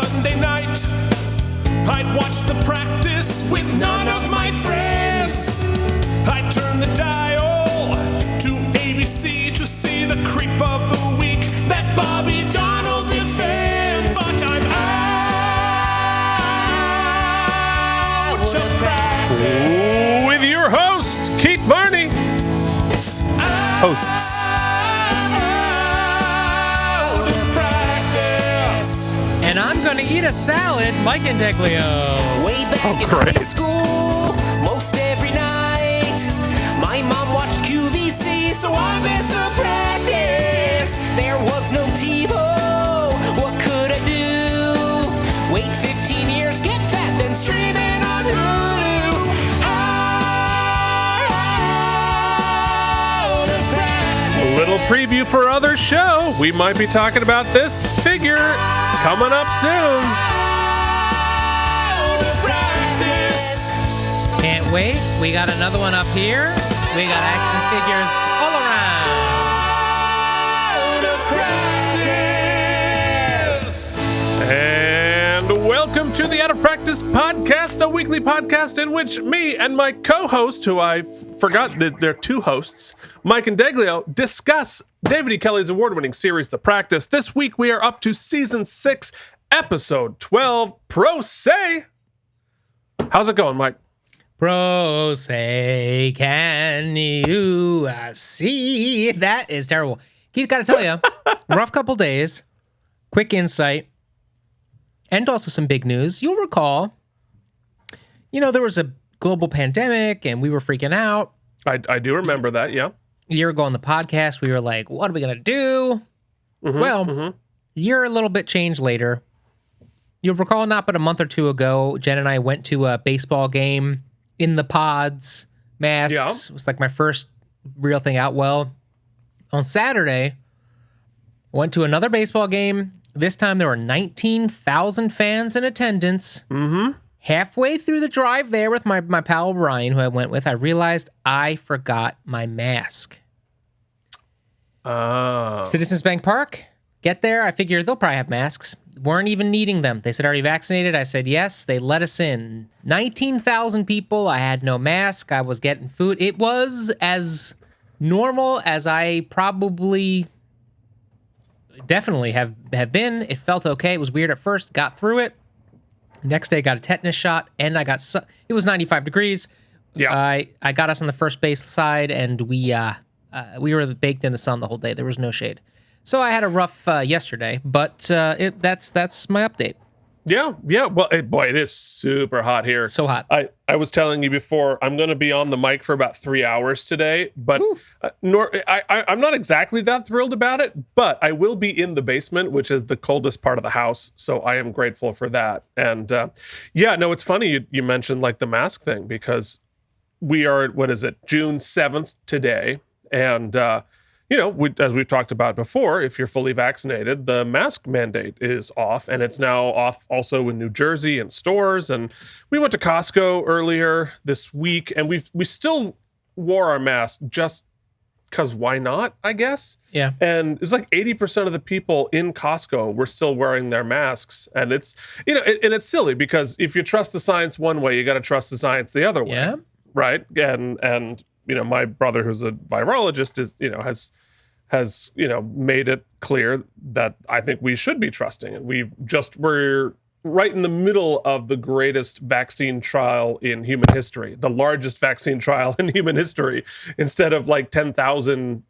Sunday night, I'd watch the practice with none of my friends. I'd turn the dial to ABC to see the creep of the week that Bobby Donald defends. But I'm out of practice. With your hosts, Keith Barney. Hosts. And I'm gonna eat a salad, Mike and Deglio. Way back in high school, most every night, my mom watched QVC, so I missed the practice. There was no TiVo, what could I do? Wait 15 years, get fat, then stream it on Hulu. Out of practice. A little preview for other show. We might be talking about this figure coming up soon. Can't wait. We got another one up here. We got action figures all around. And welcome to the Out of Practice podcast, a weekly podcast in which me and my co-host, who I forgot that they're two hosts, Mike and Deglio, discuss David E. Kelley's award-winning series, The Practice. This week we are up to season 6, episode 12, Pro Se. How's it going, Mike? Pro say, can you see? That is terrible. Keith, gotta tell you, rough couple days, quick insight, and also some big news. You'll recall, there was a global pandemic and we were freaking out. I do remember that, yeah. A year ago on the podcast, we were like, what are we gonna do? A year, a little bit changed later. You'll recall not but a month or two ago, Jen and I went to a baseball game in the pods, masks. Yeah. It was like my first real thing out. Well, on Saturday, I went to another baseball game. This time there were 19,000 fans in attendance. Mm-hmm. Halfway through the drive there with my pal Ryan, who I went with, I realized I forgot my mask. Citizens Bank Park, get there. I figured they'll probably have masks. Weren't even needing them. They said, are you vaccinated? I said, yes. They let us in. 19,000 people. I had no mask. I was getting food. It was as normal as I probably definitely have been. It felt okay. It was weird at first. Got through it. Next day, got a tetanus shot, and I got it was 95 degrees. Yeah. I got us on the first base side, and we were baked in the sun the whole day. There was no shade. So I had a rough yesterday, but that's my update. Yeah. Well, it is super hot here. So hot. I was telling you before, I'm going to be on the mic for about 3 hours today, but I'm not exactly that thrilled about it, but I will be in the basement, which is the coldest part of the house, so I am grateful for that. And it's funny you mentioned like the mask thing, because we are, June 7th today, and as we've talked about before, if you're fully vaccinated, the mask mandate is off, and it's now off also in New Jersey and stores. And we went to Costco earlier this week, and we still wore our mask just because why not, I guess? Yeah. And it was like 80% of the people in Costco were still wearing their masks. And it's, and it's silly because if you trust the science one way, you got to trust the science the other way. Yeah. Right. And my brother, who's a virologist, has made it clear that I think we should be trusting it. We're right in the middle of the greatest vaccine trial in human history, the largest vaccine trial in human history. Instead of like 10,000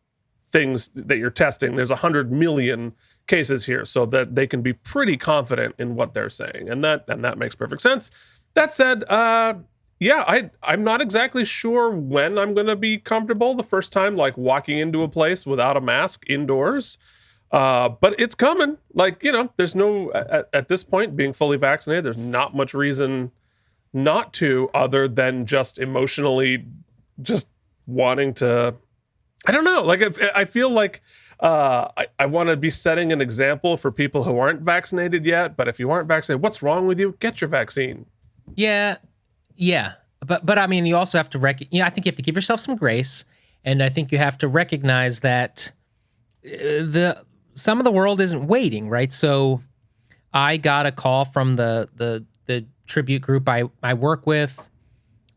things that you're testing, there's 100 million cases here, so that they can be pretty confident in what they're saying, and that makes perfect sense. That said, I'm not exactly sure when I'm going to be comfortable the first time, like walking into a place without a mask indoors. But it's coming. Like, there's no, at this point, being fully vaccinated, there's not much reason not to, other than just emotionally just wanting to, I don't know. Like, I feel like I want to be setting an example for people who aren't vaccinated yet. But if you aren't vaccinated, what's wrong with you? Get your vaccine. Yeah. But I mean, you also have to I think you have to give yourself some grace, and I think you have to recognize that some of the world isn't waiting, right? So I got a call from the tribute group I work with.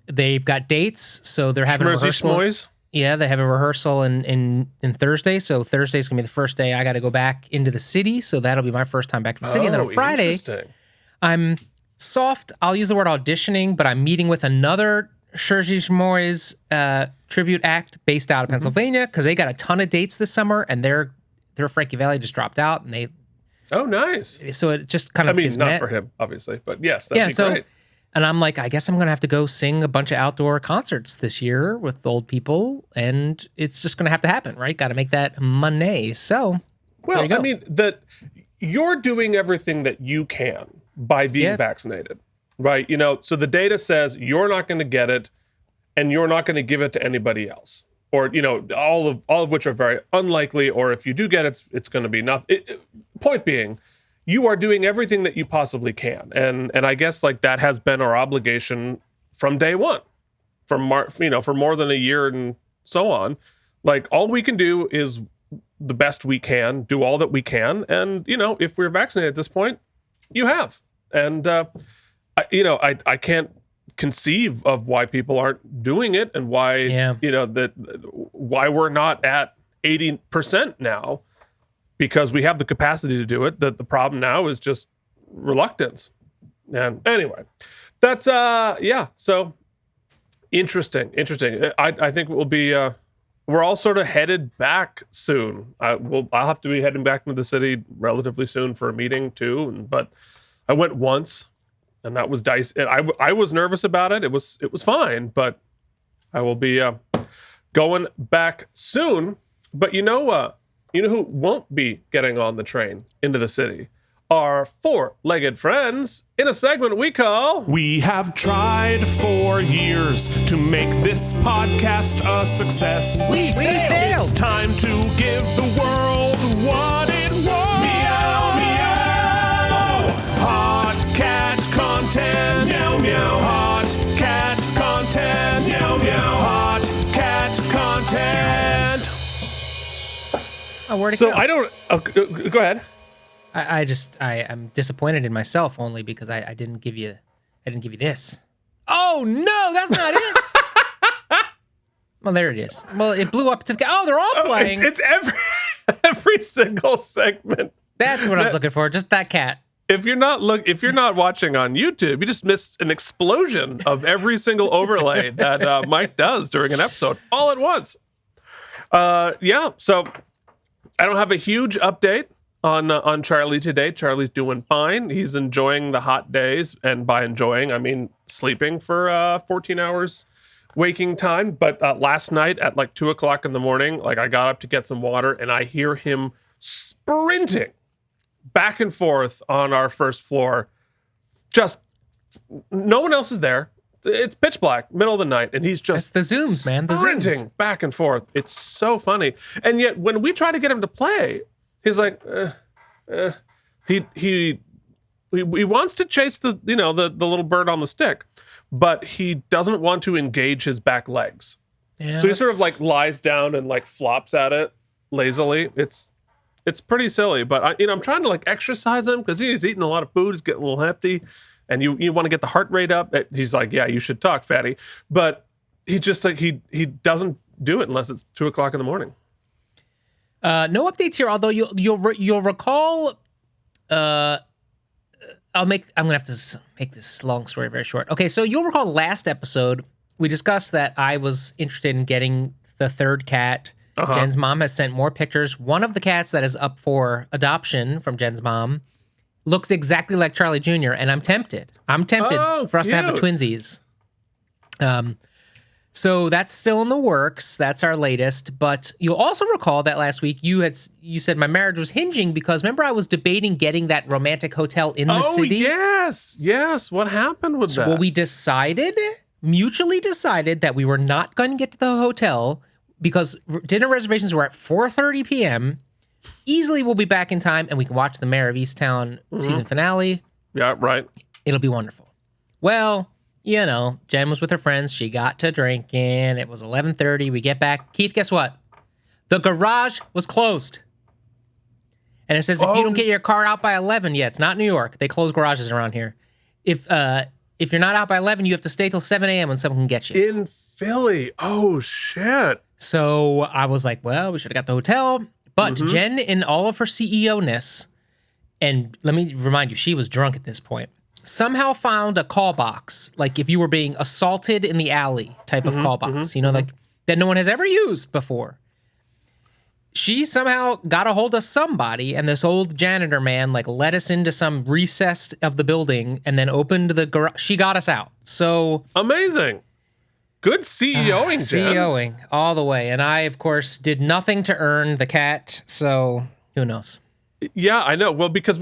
They've got dates, so they're having a rehearsal. Schmoys? Yeah, they have a rehearsal in Thursday. So Thursday's gonna be the first day I got to go back into the city. So that'll be my first time back in the city. And then on Friday, interesting. I'm soft. I'll use the word auditioning, but I'm meeting with another Sergei Moyes tribute act based out of Pennsylvania because they got a ton of dates this summer, and their Frankie Valli just dropped out, and they. Oh, nice. So it just kind of. I mean, is not met. for him, obviously, but yes, that'd be great. And I'm like, I guess I'm going to have to go sing a bunch of outdoor concerts this year with old people, and it's just going to have to happen, right? Got to make that money. So, well, I mean, that you're doing everything that you can by being vaccinated, right? You know, so the data says you're not going to get it, and you're not going to give it to anybody else, or you know, all of which are very unlikely. Or if you do get it, it's going to be nothing. Point being, you are doing everything that you possibly can. And I guess like that has been our obligation from day one, for more than a year and so on. Like all we can do is the best we can, do all that we can. And, you know, if we're vaccinated at this point, you have. And, I can't conceive of why people aren't doing it and why, why we're not at 80% now. Because we have the capacity to do it. The problem now is just reluctance. And anyway, that's so interesting. I think it will be we're all sort of headed back soon. I'll have to be heading back into the city relatively soon for a meeting too. But I went once, and that was dicey. And I was nervous about it. It was fine, but I will be going back soon. But you know who won't be getting on the train into the city? Our four-legged friends in a segment we call... We have tried for years to make this podcast a success. We failed. It's time to give the world what it wants. Meow, meow. Hot cat content. Meow, meow. Hot cat content. Meow, meow. Hot cat content. Oh, where'd it So go? I don't... go ahead. I'm disappointed in myself only because I didn't give you this. Oh no, that's not it. Well, there it is. Well, it blew up to the. Oh, they're all playing. It's every single segment. That's what I was looking for. Just that cat. If you're not watching on YouTube, you just missed an explosion of every single overlay that Mike does during an episode all at once. So I don't have a huge update on Charlie today. Charlie's doing fine. He's enjoying the hot days, and by enjoying, I mean sleeping for 14 hours waking time. But last night at like 2:00 in the morning, like I got up to get some water, and I hear him sprinting back and forth on our first floor. Just no one else is there. It's pitch black, middle of the night, and he's just That's the Zooms, man. The sprinting Zooms. back and forth. It's so funny. And yet when we try to get him to play, he's like, he wants to chase the little bird on the stick, but he doesn't want to engage his back legs. Yeah, So he sort of like lies down and like flops at it lazily. It's pretty silly, but I'm trying to like exercise him because he's eating a lot of food. He's getting a little hefty, and you want to get the heart rate up. He's like, yeah, you should talk, fatty. But he just like he doesn't do it unless it's 2:00 in the morning. No updates here. Although you'll recall, I'm gonna have to make this long story very short. Okay, so you'll recall last episode we discussed that I was interested in getting the third cat. Uh-huh. Jen's mom has sent more pictures. One of the cats that is up for adoption from Jen's mom looks exactly like Charlie Jr., and I'm tempted. Oh, for us to have a cute. twinsies. So that's still in the works. That's our latest. But you'll also recall that last week you said my marriage was hinging because remember I was debating getting that romantic hotel in the city? Yes. What happened with that? Well, we mutually decided that we were not going to get to the hotel because dinner reservations were at 4:30 p.m. Easily we'll be back in time and we can watch the Mayor of Easttown season finale. Yeah, right. It'll be wonderful. Well, Jen was with her friends. She got to drinking. It was 11:30. We get back. Keith, guess what? The garage was closed. And it says if you don't get your car out by 11, it's not New York. They close garages around here. If you're not out by 11, you have to stay till 7 a.m. when someone can get you. In Philly. Oh, shit. So I was like, well, we should have got the hotel. But Jen, in all of her CEO-ness, and let me remind you, she was drunk at this point, somehow found a call box, like if you were being assaulted in the alley type of call box, like that no one has ever used before. She somehow got a hold of somebody, and this old janitor man like led us into some recess of the building and then opened the garage. She got us out. So amazing. Good CEOing, Jen. CEOing all the way. And I, of course, did nothing to earn the cat. So who knows? Yeah, I know. Well, because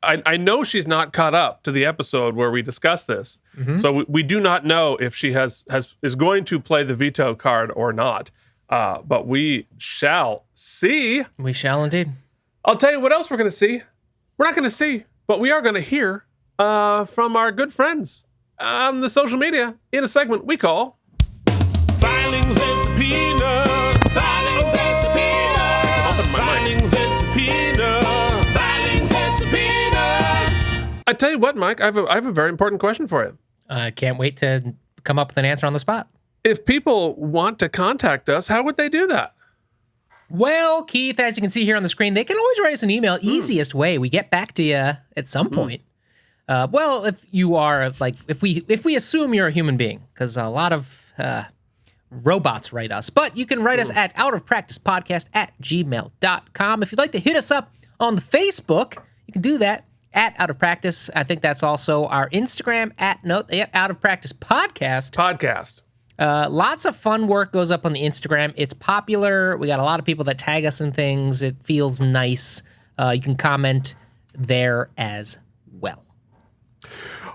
I know she's not caught up to the episode where we discussed this. So we do not know if she is going to play the veto card or not. But we shall see. We shall indeed. I'll tell you what else we're going to see. We're not going to see, but we are going to hear from our good friends on the social media in a segment we call Filings and Subpoenas. Filings and Subpoenas. Filings and Subpoenas. Filings and Subpoenas. I tell you what, Mike, I have a very important question for you. I can't wait to come up with an answer on the spot. If people want to contact us, how would they do that? Well, Keith, as you can see here on the screen, they can always write us an email. Easiest way. We get back to you at some point. Well, if you are like, if we assume you're a human being, because a lot of robots write us, but you can write us at outofpracticepodcast@gmail.com. If you'd like to hit us up on the Facebook, you can do that at Out of Practice. I think that's also our Instagram at Out of Practice Podcast. Lots of fun work goes up on the Instagram. It's popular. We got a lot of people that tag us in things. It feels nice. You can comment there as well.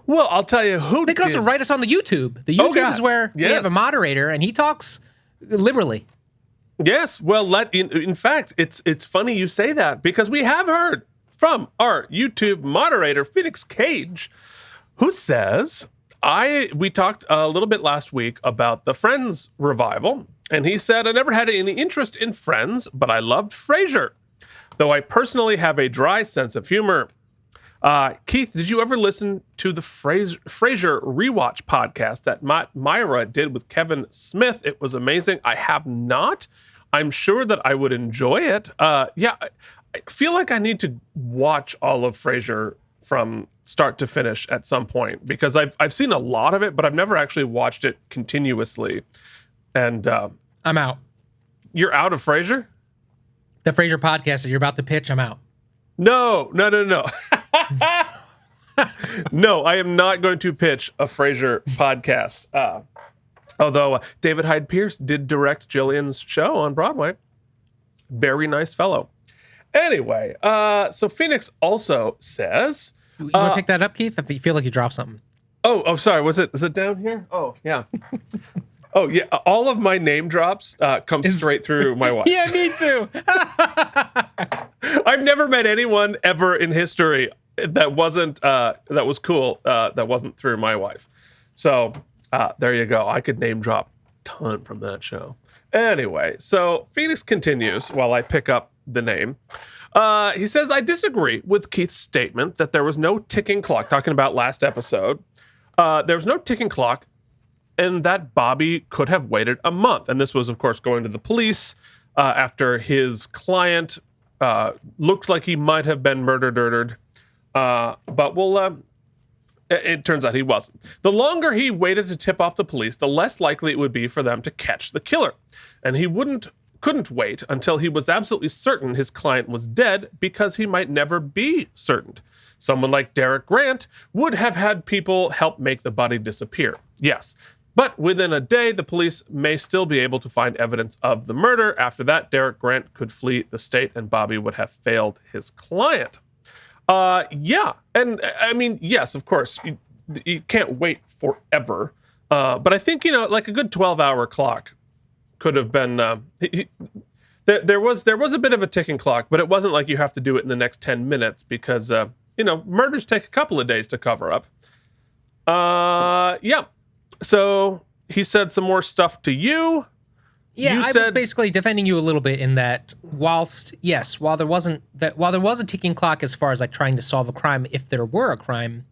Well, I'll tell you who They can also write us on the YouTube. The YouTube is where we have a moderator, and he talks liberally. Yes. Well, in fact, it's funny you say that, because we have heard from our YouTube moderator, Phoenix Cage, who says, we talked a little bit last week about the Friends revival, and he said, I never had any interest in Friends, but I loved Frasier, though I personally have a dry sense of humor. Keith, did you ever listen to the Frasier rewatch podcast that Myra did with Kevin Smith? It was amazing. I have not. I'm sure that I would enjoy it. I feel like I need to watch all of Frasier from start to finish at some point, because I've seen a lot of it, but I've never actually watched it continuously. And I'm out. You're out of Frasier? The Frasier podcast that you're about to pitch, I'm out. No. No, I am not going to pitch a Frasier podcast. Although David Hyde Pierce did direct Jillian's show on Broadway. Very nice fellow. Anyway, so Phoenix also says... You want to pick that up, Keith? I feel like you dropped something. Oh, sorry. Is it down here? Oh, yeah. Oh, yeah. All of my name drops come straight through my wife. Yeah, me too. I've never met anyone ever in history that was cool that wasn't through my wife. So there you go. I could name drop a ton from that show. Anyway, so Phoenix continues while I pick up the name. He says, I disagree with Keith's statement that there was no ticking clock, talking about last episode. There was no ticking clock, and that Bobby could have waited a month. And this was, of course, going to the police after his client looked like he might have been murdered. But it turns out he wasn't. The longer he waited to tip off the police, the less likely it would be for them to catch the killer. And he couldn't wait until he was absolutely certain his client was dead, because he might never be certain. Someone like Derek Grant would have had people help make the body disappear. Yes. But within a day, the police may still be able to find evidence of the murder. After that, Derek Grant could flee the state and Bobby would have failed his client. Yeah. And I mean, yes, of course, you can't wait forever. But I think, like a good 12-hour clock could have been, there was a bit of a ticking clock, but it wasn't like you have to do it in the next 10 minutes because, murders take a couple of days to cover up. Yeah. So he said some more stuff to you. Yeah, I was said basically defending you a little bit in that while there was a ticking clock as far as like trying to solve a crime if there were a crime,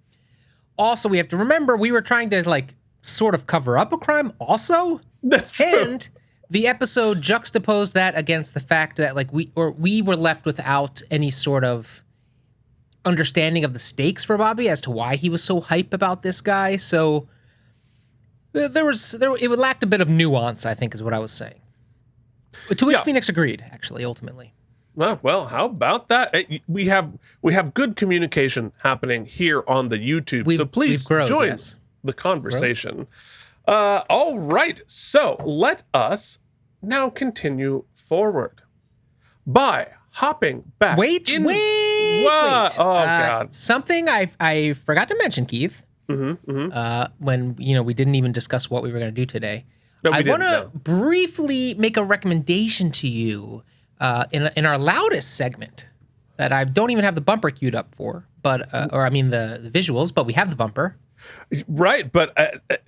also we have to remember we were trying to like sort of cover up a crime also. that's true. And the episode juxtaposed that against the fact that like we were left without any sort of understanding of the stakes for Bobby as to why he was so hype about this guy. So it lacked a bit of nuance, I think, is what I was saying. To which Phoenix agreed, actually, ultimately. Well, how about that? We have good communication happening here on the YouTube, so please join the conversation. All right, so let us now continue forward by hopping back. Wait. Oh, God. Something I forgot to mention, Keith. When we didn't even discuss what we were going to do today. No, I want to briefly make a recommendation to you in our loudest segment that I don't even have the bumper queued up for, but the visuals, but we have the bumper. Right, but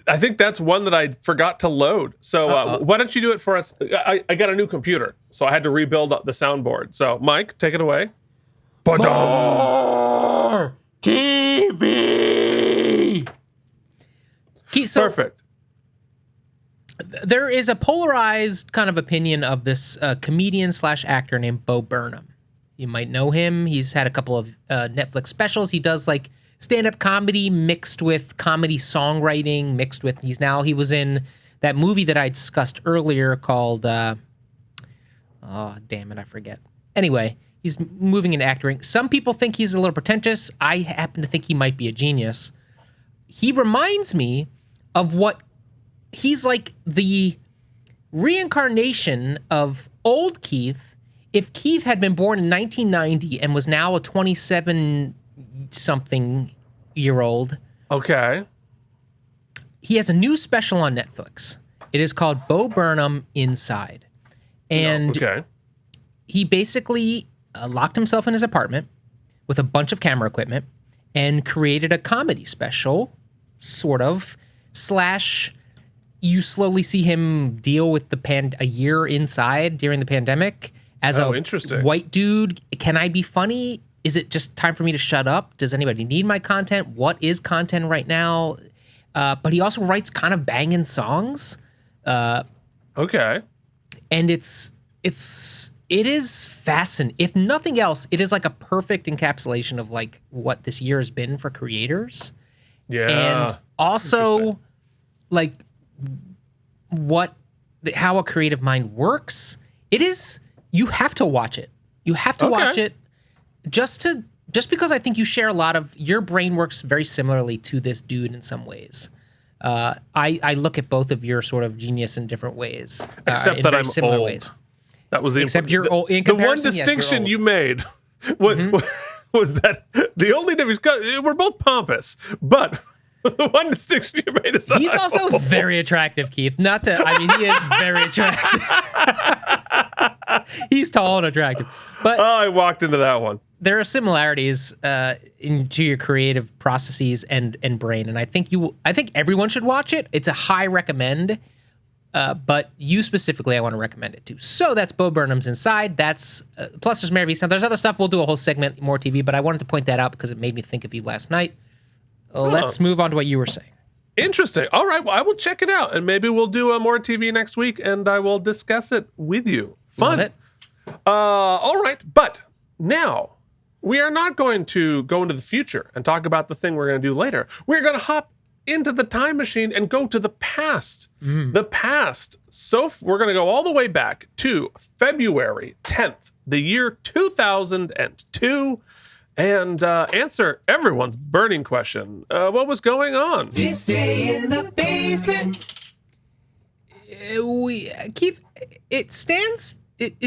I think that's one that I forgot to load. So why don't you do it for us? I got a new computer, so I had to rebuild the soundboard. So Mike, take it away. More TV. Keith, so Perfect. There is a polarized kind of opinion of this comedian / actor named Bo Burnham. You might know him. He's had a couple of Netflix specials. He does like stand-up comedy mixed with comedy songwriting, he was in that movie that I discussed earlier called, oh, damn it, I forget. Anyway, he's moving into acting. Some people think he's a little pretentious. I happen to think he might be a genius. He reminds me of he's like the reincarnation of old Keith if Keith had been born in 1990 and was now a 27-something-year-old. Okay. He has a new special on Netflix. It is called Bo Burnham Inside. And he basically locked himself in his apartment with a bunch of camera equipment and created a comedy special, sort of, / you slowly see him deal with a year inside during the pandemic as a white dude. Can I be funny? Is it just time for me to shut up? Does anybody need my content? What is content right now? But he also writes kind of banging songs. Okay. And it is fascinating. If nothing else, it is like a perfect encapsulation of like what this year has been for creators. Yeah. And also like how a creative mind works. You have to watch it. You have to watch it just because I think you share a lot of your brain works very similarly to this dude in some ways. I look at both of your sort of genius in different ways. Except that I'm old. Ways. That was except you're old. In the one distinction you made was that the only difference, we're both pompous, but the one distinction you made is that he's also very attractive, Keith. He is very attractive. He's tall and attractive. But I walked into that one. There are similarities into your creative processes and brain, and I think everyone should watch it. It's a high recommend, but you specifically, I want to recommend it too. So that's Bo Burnham's Inside. That's plus there's Mary V. Now there's other stuff. We'll do a whole segment, more TV, but I wanted to point that out because it made me think of you last night. Let's move on to what you were saying. Interesting. All right. Well, I will check it out, and maybe we'll do a more TV next week, and I will discuss it with you. Fun. Love it. All right. But now we are not going to go into the future and talk about the thing we're going to do later. We're going to hop into the time machine and go to the past. The past. So we're going to go all the way back to February 10th, the year 2002. And answer everyone's burning question. What was going on? This day in the basement. Keith, it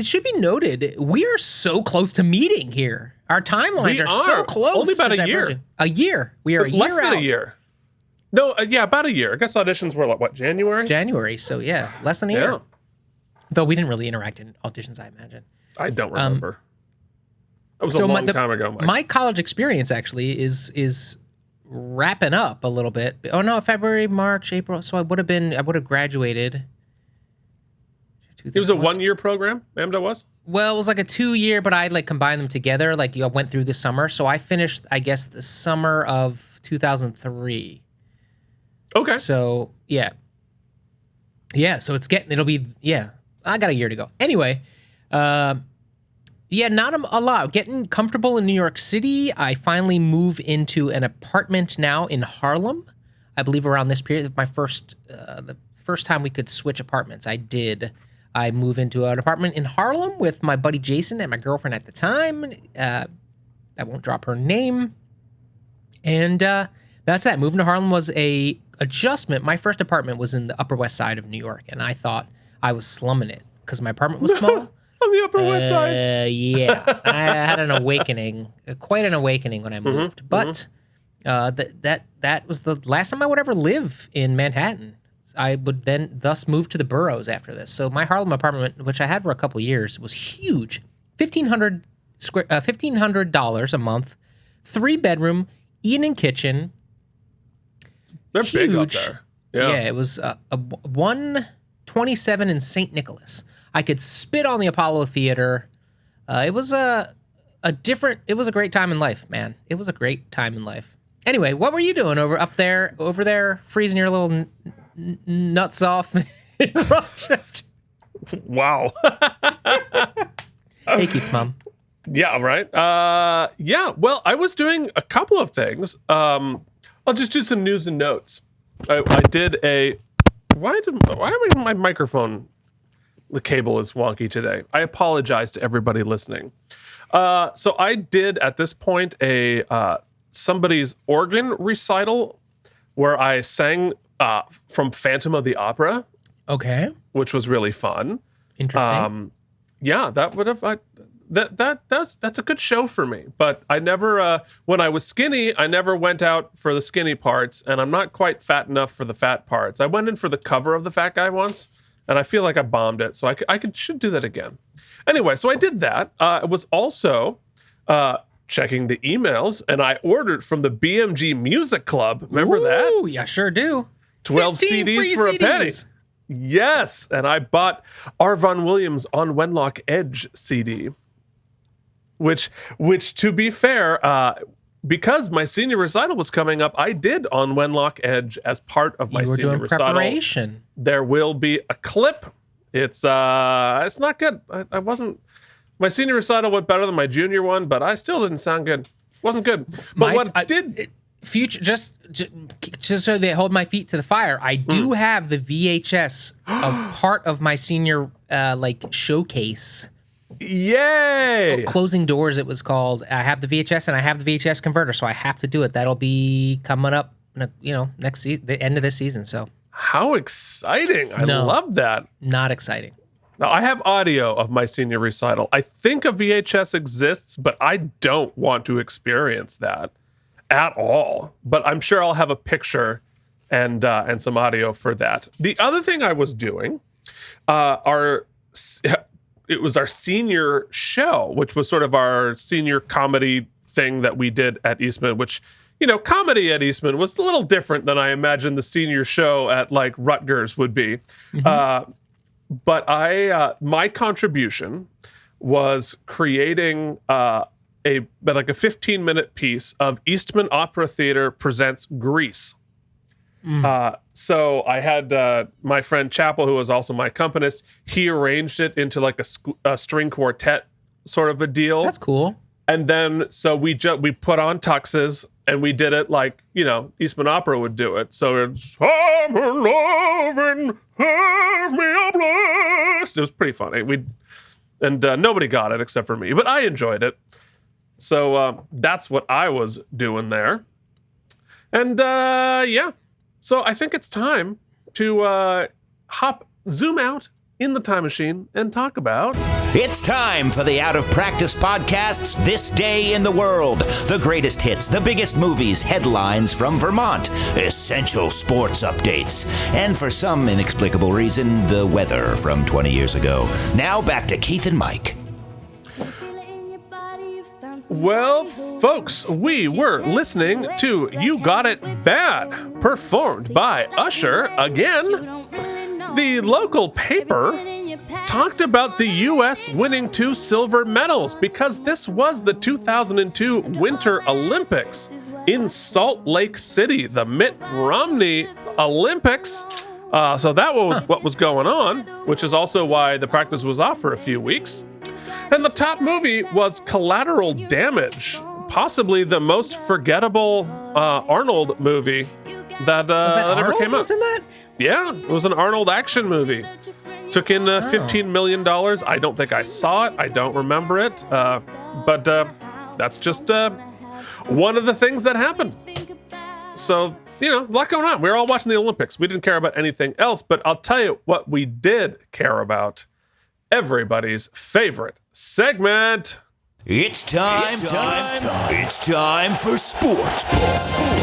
should be noted, we are so close to meeting here. Our timelines are so close. Only about a year. A year. We are a year out. Less than a year. No, about a year. I guess auditions were what, January? January, so yeah, less than a year. Though we didn't really interact in auditions, I imagine. I don't remember. That was a long time ago, Mike. My college experience actually is wrapping up a little bit. Oh no, February, March, April. So I would have graduated. It was a 1-year program, AMDA was? Well, it was like a 2-year, but I like combined them together. Like I went through this summer. So I finished, I guess, the summer of 2003. Okay. So yeah. Yeah, so it'll be, I got a year to go. Anyway, not a lot. Getting comfortable in New York City. I finally move into an apartment now in Harlem. I believe around this period, the first time we could switch apartments, I moved into an apartment in Harlem with my buddy Jason and my girlfriend at the time. I won't drop her name. And that's that. Moving to Harlem was a adjustment. My first apartment was in the Upper West Side of New York, and I thought I was slumming it because my apartment was small. On the Upper West Side? Yeah. I had an awakening, quite an awakening when I moved. But that was the last time I would ever live in Manhattan. I would then thus move to the boroughs after this. So my Harlem apartment, which I had for a couple of years, was huge. $1,500 a month, 3-bedroom, eating kitchen. They're huge. big up there. Yeah, it was a 127 in St. Nicholas. I could spit on the Apollo Theater. It was a great time in life, man. It was a great time in life. Anyway, what were you doing over there, freezing your little nuts off in Rochester? Wow. Hey, Keith's mom. Yeah, right. Well, I was doing a couple of things. I'll just do some news and notes. I did why my microphone, the cable is wonky today. I apologize to everybody listening. So I did at this point somebody's organ recital where I sang from Phantom of the Opera. Okay. Which was really fun. Interesting. That would have that's a good show for me. But I never when I was skinny, I never went out for the skinny parts, and I'm not quite fat enough for the fat parts. I went in for the cover of The Fat Guy once, and I feel like I bombed it. So I should do that again. Anyway, so I did that. I was also checking the emails, and I ordered from the BMG Music Club. Remember that? Oh, yeah, sure do. 12 CDs for a penny. Yes, and I bought R. Vaughan Williams' On Wenlock Edge CD, which to be fair, because my senior recital was coming up, I did On Wenlock Edge as part of my senior recital. Preparation. There will be a clip. It's not good. I wasn't. My senior recital went better than my junior one, but I still didn't sound good. Wasn't good. But future, just so they hold my feet to the fire, I do have the VHS of part of my senior showcase. Yay! Closing Doors, it was called. I have the VHS and I have the VHS converter, so I have to do it. That'll be coming up, next the end of this season. So how exciting! I love that. Not exciting. Now, I have audio of my senior recital. I think a VHS exists, but I don't want to experience that at all. But I'm sure I'll have a picture and some audio for that. The other thing I was doing, it was our senior show, which was sort of our senior comedy thing that we did at Eastman, which, comedy at Eastman was a little different than I imagined the senior show at like Rutgers would be. Mm-hmm. But my contribution was creating a 15-minute piece of Eastman Opera Theater presents Grease. So I had my friend Chappell, who was also my accompanist. He arranged it into like a string quartet sort of a deal. That's cool. And then so we put on tuxes and we did it like Eastman Opera would do it. So it's summer lovin', have me a blast. It was pretty funny. Nobody got it except for me, but I enjoyed it. So that's what I was doing there. And so I think it's time to zoom out in the time machine and talk about... It's time for the Out of Practice Podcast's This Day in the World. The greatest hits, the biggest movies, headlines from Vermont, essential sports updates, and for some inexplicable reason, the weather from 20 years ago. Now back to Keith and Mike. Well, folks, we were listening to You Got It Bad, performed by Usher again. The local paper talked about the U.S. winning 2 silver medals because this was the 2002 Winter Olympics in Salt Lake City, the Mitt Romney Olympics. So that was what was going on, which is also why the practice was off for a few weeks. And the top movie was Collateral Damage, possibly the most forgettable Arnold movie that ever came out. Was in that? Yeah, it was an Arnold action movie. Took in $15 million. I don't think I saw it. I don't remember it. But that's just one of the things that happened. So, a lot going on. We were all watching the Olympics. We didn't care about anything else, but I'll tell you what we did care about. Everybody's favorite segment. It's time for Sports Ball.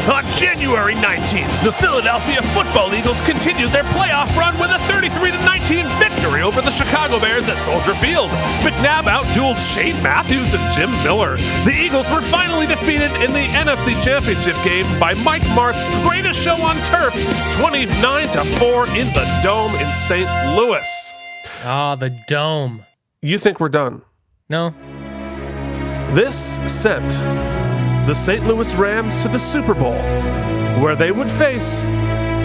On January 19th, the Philadelphia Football Eagles continued their playoff run with a 33-19 victory over the Chicago Bears at Soldier Field. McNabb outdueled Shane Matthews and Jim Miller. The Eagles were finally defeated in the NFC Championship game by Mike Martz's greatest show on turf, 29-4 in the Dome in St. Louis. Oh, the Dome. You think we're done? No. This sent the St. Louis Rams to the Super Bowl, where they would face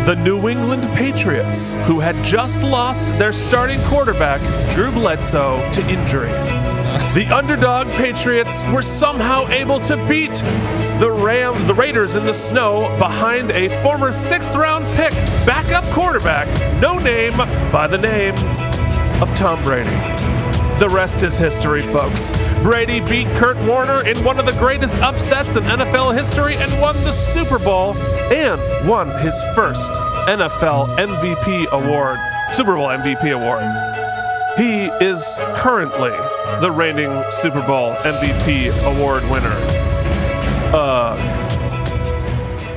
the New England Patriots, who had just lost their starting quarterback, Drew Bledsoe, to injury. The underdog Patriots were somehow able to beat the Raiders in the snow behind a former 6th-round pick backup quarterback, no name, by the name of Tom Brady. The rest is history, folks. Brady beat Kurt Warner in one of the greatest upsets in NFL history and won the Super Bowl and won his first NFL MVP award, Super Bowl MVP award. He is currently the reigning Super Bowl MVP award winner.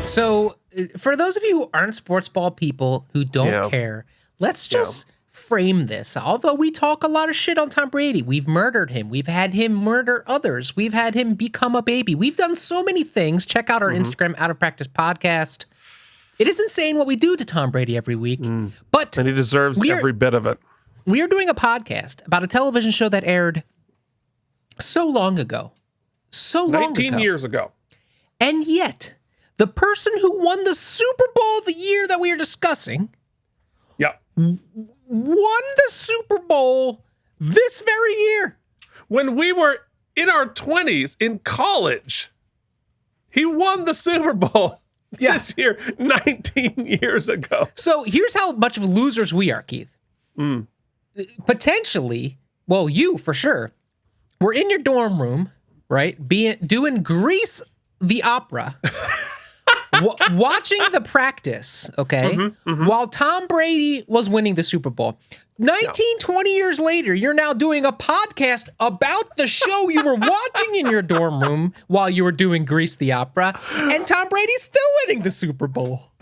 So, for those of you who aren't sports ball people who don't care, let's just frame this. Although we talk a lot of shit on Tom Brady, we've murdered him. We've had him murder others. We've had him become a baby. We've done so many things. Check out our Instagram Out of Practice podcast. It is insane what we do to Tom Brady every week, but and he deserves every bit of it. We are doing a podcast about a television show that aired so long ago. 19 years ago. And yet, the person who won the Super Bowl the year that we are discussing won the Super Bowl this very year. When we were in our 20s in college, he won the Super Bowl this year, 19 years ago. So here's how much of losers we are, Keith. Potentially, well, you for sure, we're in your dorm room, right? Doing Grease the Opera. Watching the practice, okay, while Tom Brady was winning the Super Bowl. 20 years later, you're now doing a podcast about the show you were watching in your dorm room while you were doing Grease the Opera, and Tom Brady's still winning the Super Bowl.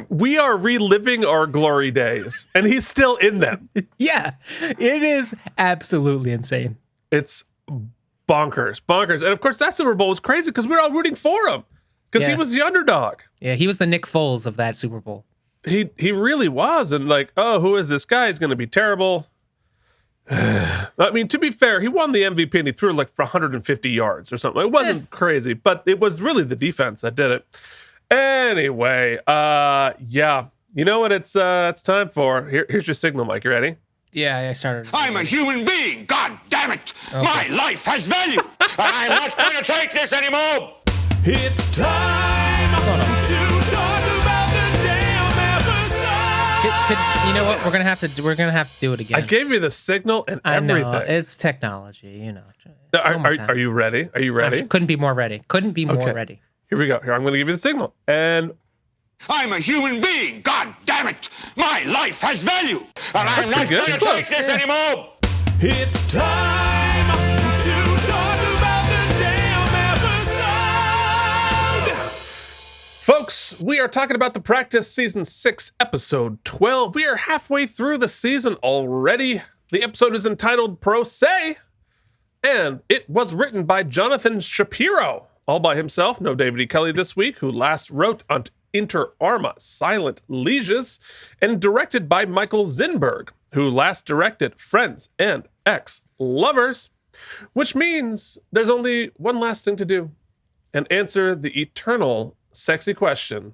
We are reliving our glory days, and he's still in them. Yeah, it is absolutely insane. It's bonkers. And of course, that Super Bowl was crazy because we were all rooting for him. Because he was the underdog. Yeah, he was the Nick Foles of that Super Bowl. He really was. And who is this guy? He's going to be terrible. I mean, to be fair, he won the MVP and he threw for 150 yards or something. It wasn't crazy, but it was really the defense that did it. Anyway, you know what it's time for? Here's your signal, Mike. You ready? Yeah, I started. I'm a human being. God damn it. Okay. My life has value. And I'm not going to take this anymore. It's time to talk about the damn episode. You know what? We're gonna have to do it again. I gave you the signal and everything. I know, it's technology, Are you ready? Are you ready? Couldn't be more ready. More ready. Here we go. Here, I'm going to give you the signal. And I'm a human being. God damn it. My life has value. And I'm not going to take this anymore. It's time to talk about the damn episode. Folks, we are talking about The Practice Season 6, Episode 12. We are halfway through the season already. The episode is entitled Pro Se, and it was written by Jonathan Shapiro, all by himself. No David E. Kelley this week, who last wrote on Inter Arma, Silent Lieges, and directed by Michael Zinberg, who last directed Friends and Ex-Lovers, which means there's only one last thing to do and answer the eternal sexy question.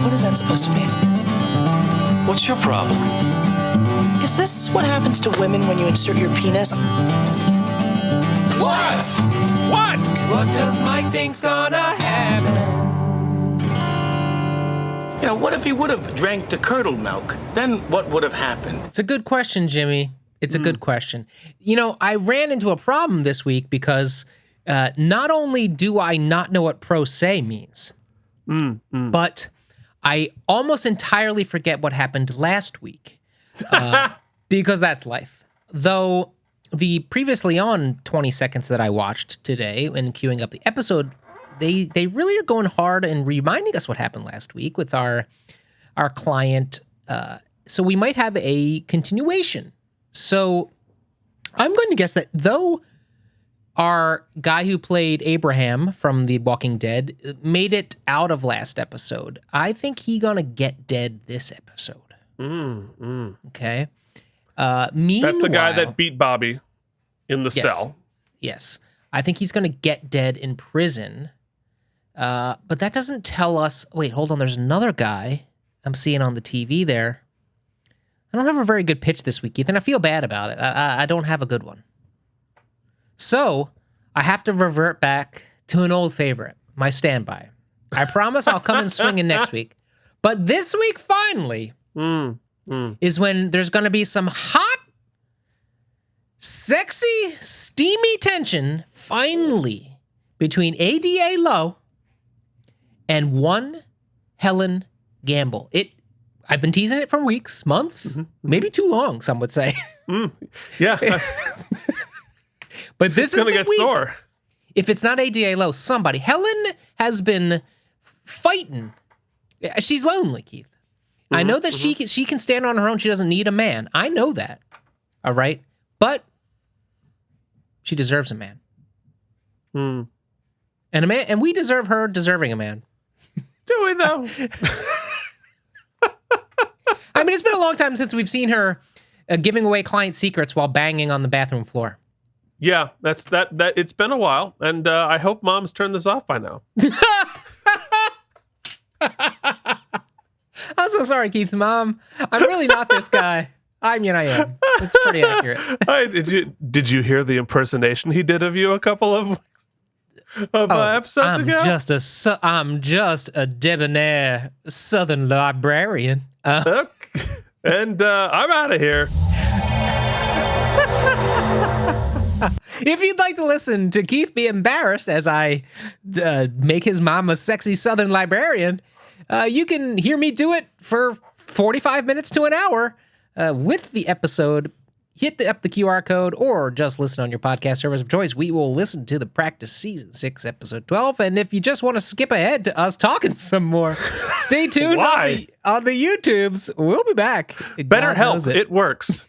What is that supposed to mean? What's your problem? Is this what happens to women when you insert your penis? What? What? What does Mike think's gonna happen? You know, what if he would have drank the curdled milk? Then what would have happened? It's a good question, Jimmy. It's a good question. You know, I ran into a problem this week because not only do I not know what pro se means, but I almost entirely forget what happened last week because that's life. Though the previously on 20 seconds that I watched today and queuing up the episode, they really are going hard and reminding us what happened last week with our client. So we might have a continuation. So I'm going to guess that though our guy who played Abraham from The Walking Dead made it out of last episode, I think he gonna get dead this episode. Okay. Meanwhile, That's the guy that beat Bobby in the cell. Yes. I think he's gonna get dead in prison. But that doesn't tell us. Wait, hold on. There's another guy I'm seeing on the TV there. I don't have a very good pitch this week, Ethan. I feel bad about it. I don't have a good one. So I have to revert back to an old favorite, my standby. I promise I'll come and swing in next week. But this week, finally, is when there's going to be some hot, sexy, steamy tension, finally, between ADA Lowe and one Helen Gamble. I've been teasing it for weeks, months, maybe too long, some would say. Yeah. But this is going to the get week. sore. If it's not ADA Lowe, somebody. Helen has been fighting. She's lonely, Keith. I know that she can stand on her own. She doesn't need a man. I know that. All right? But she deserves a man. And a man, and we deserve her deserving a man. Do we, though? I mean, it's been a long time since we've seen her giving away client secrets while banging on the bathroom floor. Yeah, that's that. It's been a while, and I hope Mom's turned this off by now. I'm so sorry, Keith's mom. I'm really not this guy. I mean, I am. It's pretty accurate. Did you hear the impersonation he did of you a couple of episodes ago? I'm just a debonair Southern librarian. Okay. And I'm out of here. If you'd like to listen to Keith be embarrassed as I make his mom a sexy Southern librarian, you can hear me do it for 45 minutes to an hour with the episode. Hit up the QR code or just listen on your podcast service of choice. We will listen to the Practice Season 6, Episode 12. And if you just want to skip ahead to us talking some more, stay tuned on the YouTubes. We'll be back. Better help. It works.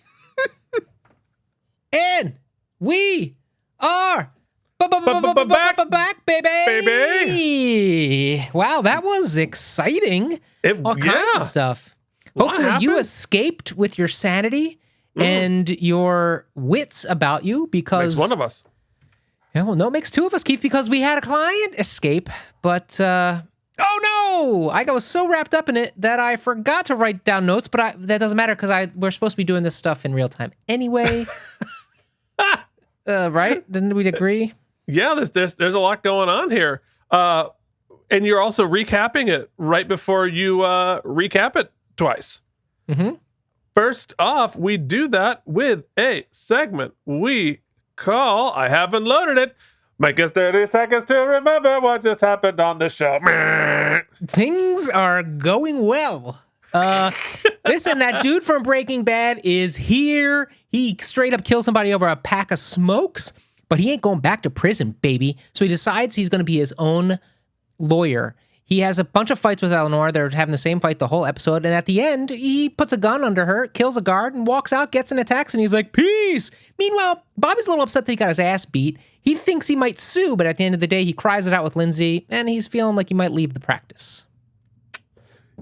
And we are back, baby. Wow, that was exciting. All kinds of stuff. Hopefully you escaped with your sanity and your wits about you because... Makes one of us. Yeah, well, no, it makes two of us, Keith, because we had a client escape, but... oh, no! I was so wrapped up in it that I forgot to write down notes, but that doesn't matter because we're supposed to be doing this stuff in real time anyway. Right? Didn't we agree? Yeah, there's a lot going on here. And you're also recapping it right before you recap it twice. Mm-hmm. First off, we do that with a segment we call, I haven't loaded it, make us 30 seconds to remember what just happened on the show. Things are going well. Listen, that dude from Breaking Bad is here. He straight up killed somebody over a pack of smokes, but he ain't going back to prison, baby. So he decides he's going to be his own lawyer. He has a bunch of fights with Ellenor. They're having the same fight the whole episode. And at the end, he puts a gun under her, kills a guard, and walks out, gets in attacks, and he's like, peace. Meanwhile, Bobby's a little upset that he got his ass beat. He thinks he might sue, but at the end of the day, he cries it out with Lindsay, and he's feeling like he might leave the practice.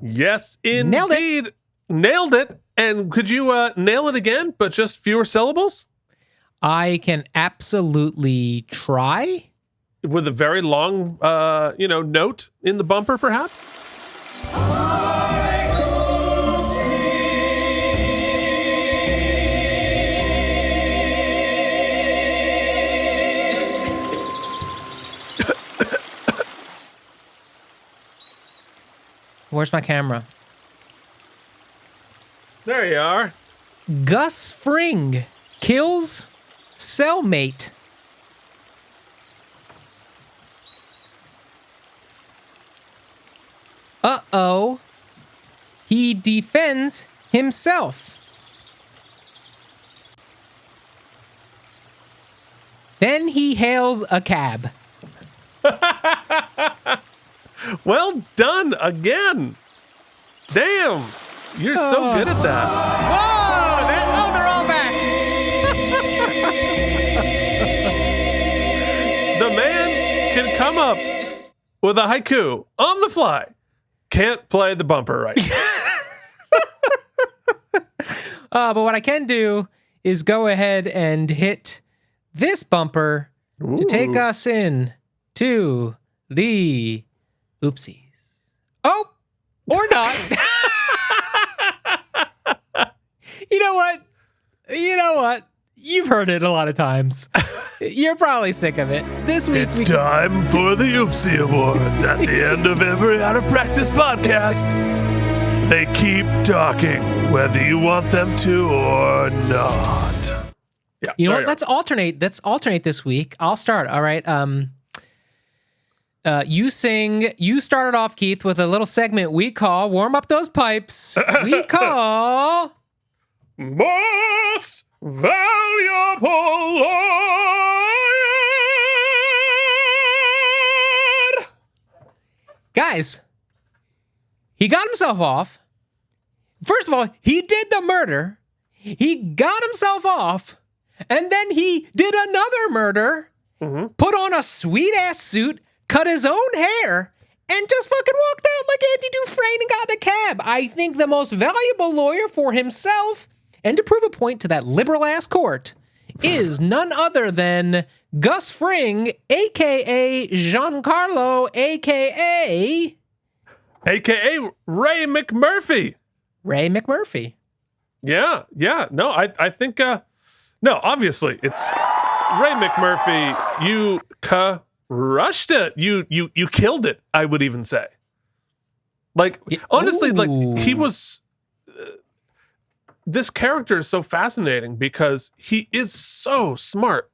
Yes, indeed. Nailed Nailed it. And could you nail it again, but just fewer syllables? I can absolutely try. With a very long, note in the bumper, perhaps? Where's my camera? There you are. Gus Fring kills cellmate. Uh-oh. He defends himself. Then he hails a cab. Well done again. Damn. You're so good at that. Whoa! They're all back. The man can come up with a haiku on the fly. Can't play the bumper right. But what I can do is go ahead and hit this bumper to take us in to the oopsies. Oh, or not. You know what? You've heard it a lot of times. You're probably sick of it. This week, It's time for the OOPSY Awards at the end of every Out of Practice podcast. They keep talking, whether you want them to or not. Yeah, You know there what? Let's alternate. Let's alternate this week. I'll start. All right. You sing. You started off, Keith, with a little segment we call "Warm Up Those Pipes." We call Most valuable lawyer. guys. He got himself off. First of all, he did the murder. He got himself off, and then he did another murder. Put on a sweet ass suit, cut his own hair, and just fucking walked out like Andy Dufresne and got in a cab. I think the most valuable lawyer for himself, and to prove a point to that liberal ass court, is none other than Gus Fring, aka Giancarlo, aka Ray McMurphy. Ray McMurphy. Yeah. No, I think, no, obviously it's Ray McMurphy. You crushed it. You killed it, I would even say. Like, honestly, like, he was, this character is so fascinating because he is so smart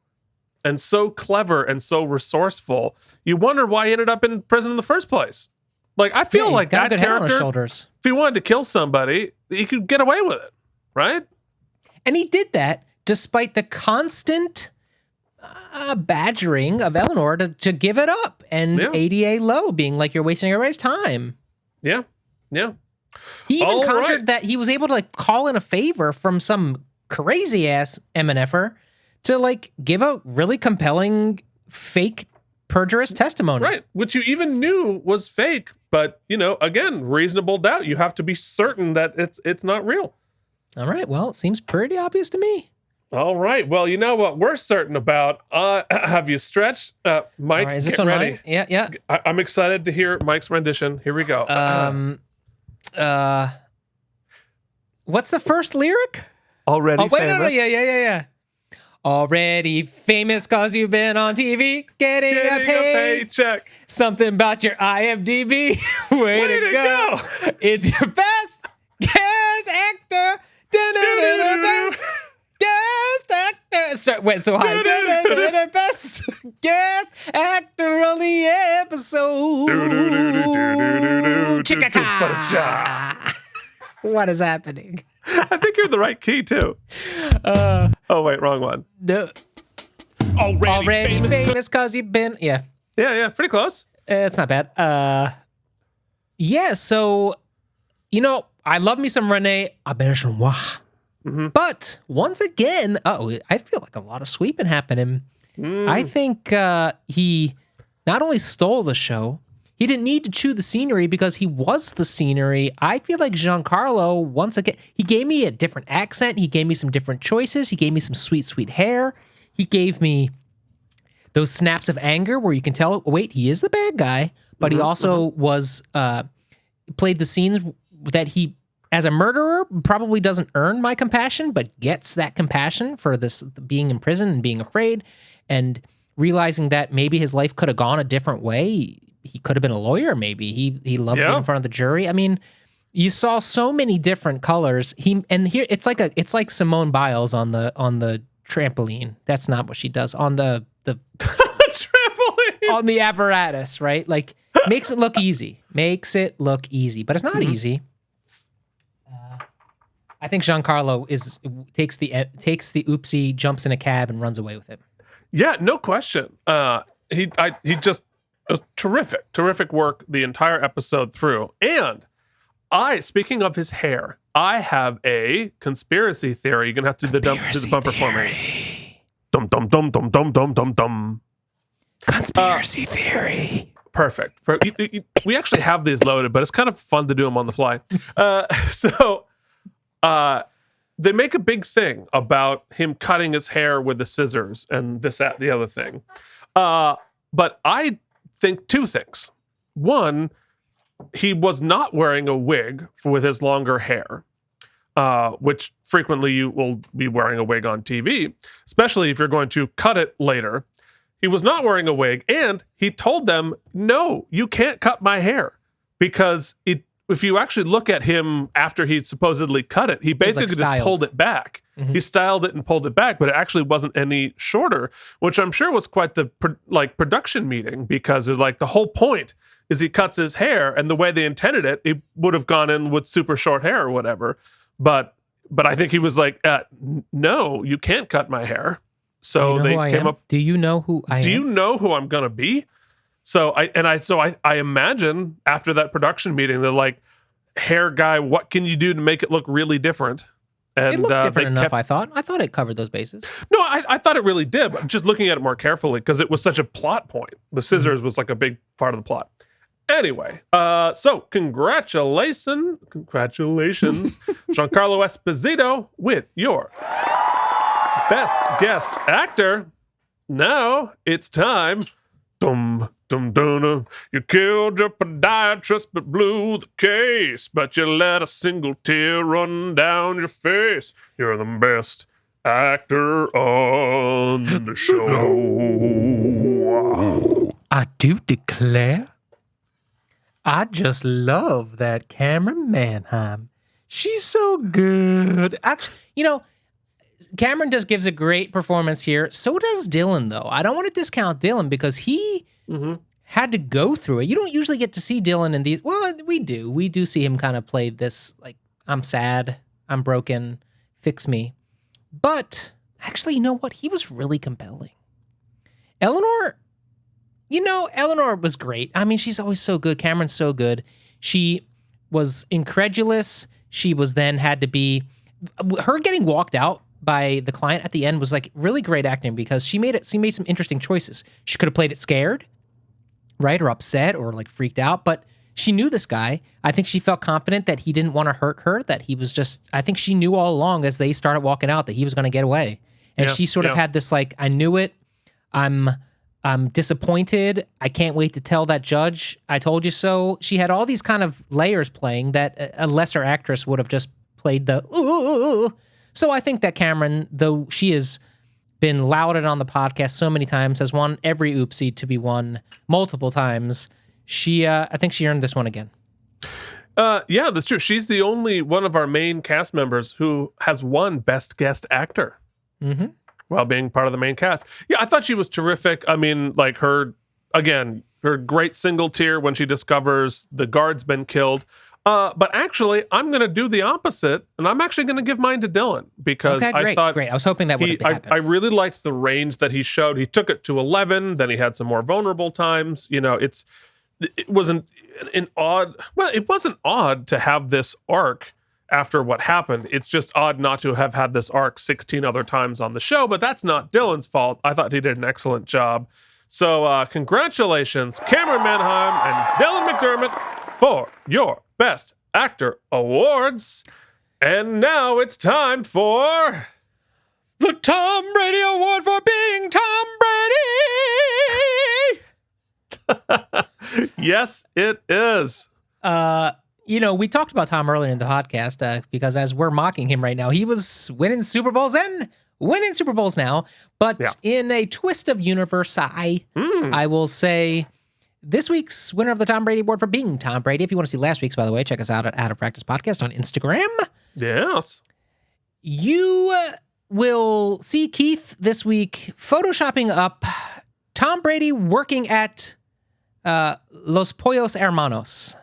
and so clever and so resourceful. You wonder why he ended up in prison in the first place. Like, I feel like got a that good head on his character, shoulders. if he wanted to kill somebody, he could get away with it, right? And he did that despite the constant badgering of Ellenor to give it up, and ADA Low being like, you're wasting everybody's time. Yeah. He even All conjured right. that he was able to like call in a favor from some crazy ass MNFer to like give a really compelling fake perjurous testimony. Right, which you even knew was fake, but again, reasonable doubt. You have to be certain that it's not real. All right. Well, it seems pretty obvious to me. All right. Well, you know what we're certain about. Have you stretched, Mike? All right, is this get one ready. mine? Yeah. I'm excited to hear Mike's rendition. Here we go. What's the first lyric? Already Wait, famous. no, yeah. Already famous cause you've been on TV, getting a paycheck. Something about your IMDb. Way to go. It's your best guest actor. Best guest actor. Wait, so high. Best guest actor on the episode. Chicka-ca. What is happening? I think you're in the right key too. Oh wait, wrong one. No. Already famous cause you've been. Yeah, pretty close. it's not bad. Yeah. So, I love me some Rene Auberjonois. But once again, I feel like a lot of sweeping happening. I think he not only stole the show, He didn't need to chew the scenery because he was the scenery. I feel like Giancarlo, once again, he gave me a different accent. He gave me some different choices. He gave me some sweet, sweet hair. He gave me those snaps of anger where you can tell, wait, he is the bad guy, but he also was played the scenes that he, as a murderer, probably doesn't earn my compassion, but gets that compassion for this being in prison and being afraid and realizing that maybe his life could have gone a different way. He could have been a lawyer, maybe. He loved being in front of the jury. I mean, you saw so many different colors. Here it's like Simone Biles on the trampoline. That's not what she does. On the trampoline. On the apparatus, right? Like makes it look easy. Makes it look easy, but it's not easy. I think Giancarlo takes the oopsie, jumps in a cab, and runs away with it. Yeah, no question. He just terrific work the entire episode through. And speaking of his hair, I have a conspiracy theory. You're gonna have to do the bumper for me. Dum dum dum dum dum dum dum dum. Conspiracy theory. Perfect. We actually have these loaded, but it's kind of fun to do them on the fly. They make a big thing about him cutting his hair with the scissors and this, that, the other thing. But I think two things. One, he was not wearing a wig with his longer hair, which frequently you will be wearing a wig on TV, especially if you're going to cut it later. He was not wearing a wig, and he told them, no, you can't cut my hair, because if you actually look at him after he supposedly cut it, he basically just pulled it back. He styled it and pulled it back, but it actually wasn't any shorter, which I'm sure was quite the production meeting, because the whole point is he cuts his hair, and the way they intended it, it would have gone in with super short hair or whatever. But I think he was like, no, you can't cut my hair. So they came up. Do you know who I am? Do you know who I'm gonna be? So I imagine after that production meeting, they're like, hair guy, what can you do to make it look really different? And it looked different enough, I thought. I thought it covered those bases. No, I thought it really did. But just looking at it more carefully, because it was such a plot point. The scissors was like a big part of the plot. Anyway, so congratulations, Giancarlo Esposito, with your Best Guest Actor. Now it's time. Dum dum dum. You killed your podiatrist but blew the case, but you let a single tear run down your face. You're the best actor on the show. I do declare, I just love that Cameron Manheim. She's so good. Actually, Cameron just gives a great performance here. So does Dylan, though. I don't want to discount Dylan because he had to go through it. You don't usually get to see Dylan in these. Well, we do. We do see him kind of play this, like, I'm sad, I'm broken, fix me. But actually, you know what? He was really compelling. Ellenor was great. I mean, she's always so good. Cameron's so good. She was incredulous. She was then had to be... Her getting walked out by the client at the end was like really great acting, because she made some interesting choices. She could have played it scared, right? Or upset or like freaked out, but she knew this guy. I think she felt confident that he didn't want to hurt her, that he was just, I think she knew all along as they started walking out that he was going to get away. And she sort of had this like, I knew it. I'm disappointed. I can't wait to tell that judge I told you so. She had all these kind of layers playing that a lesser actress would have just played the ooh. So I think that Cameron, though she has been lauded on the podcast so many times, has won every oopsie to be won multiple times. I think she earned this one again. Yeah, that's true. She's the only one of our main cast members who has won Best Guest Actor while being part of the main cast. Yeah, I thought she was terrific. I mean, like her great single tear when she discovers the guard's been killed. But actually, I'm going to do the opposite, and I'm actually going to give mine to Dylan, because I thought... Great. I was hoping that would happen. I really liked the range that he showed. He took it to 11, then he had some more vulnerable times. It wasn't it wasn't odd to have this arc after what happened. It's just odd not to have had this arc 16 other times on the show, but that's not Dylan's fault. I thought he did an excellent job. So congratulations, Cameron Manheim and Dylan McDermott, for your Best Actor Awards. And now it's time for the Tom Brady Award for being Tom Brady. Yes, it is. We talked about Tom earlier in the podcast because as we're mocking him right now, he was winning Super Bowls then, winning Super Bowls now. But in a twist of universe, I will say this week's winner of the Tom Brady Award for being Tom Brady. If you want to see last week's, by the way, check us out at Out of Practice Podcast on Instagram. Yes. You will see Keith this week photoshopping up Tom Brady working at Los Pollos Hermanos.